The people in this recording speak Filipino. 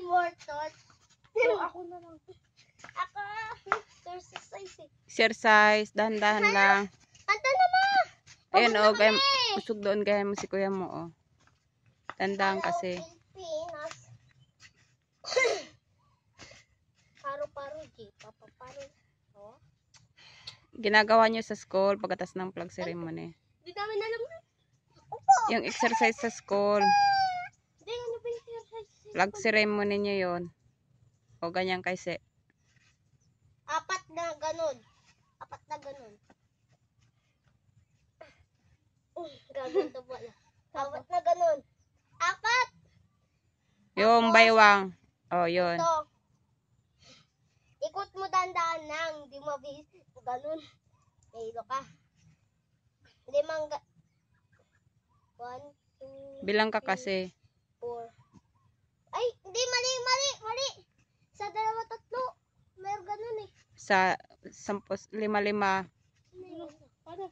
Morton. Ako na lang. Ako. Exercise eh. Exercise, dahan-dahan lang. Anta na ma. Ayun o, usog doon gaya mo si kuya mo o. Tandaan kasi. Pilipinas. Paro-paro, G. Papa-paro. Oh. Ginagawa nyo sa school pagkatas ng flag ceremony. Di namin alam na. Opo. Yung exercise sa school. Di, ano ba yung exercise? Flag ceremony nyo yun. O ganyan kasi. Apat na ganun. Apat na ganun. Gagawin to wala. Apat na ganun. Apat! Yung baywang. O, yun. Ito. Ikot mo dandaan lang. Hindi mo mabilis. Ganun. Ilo ka. Hindi mangga. 1, 2, Bilang ka kasi. 4. Ay, hindi. Mali. Sa 2, 3. Meron ganun eh. Sa 10, 5-5. Ano?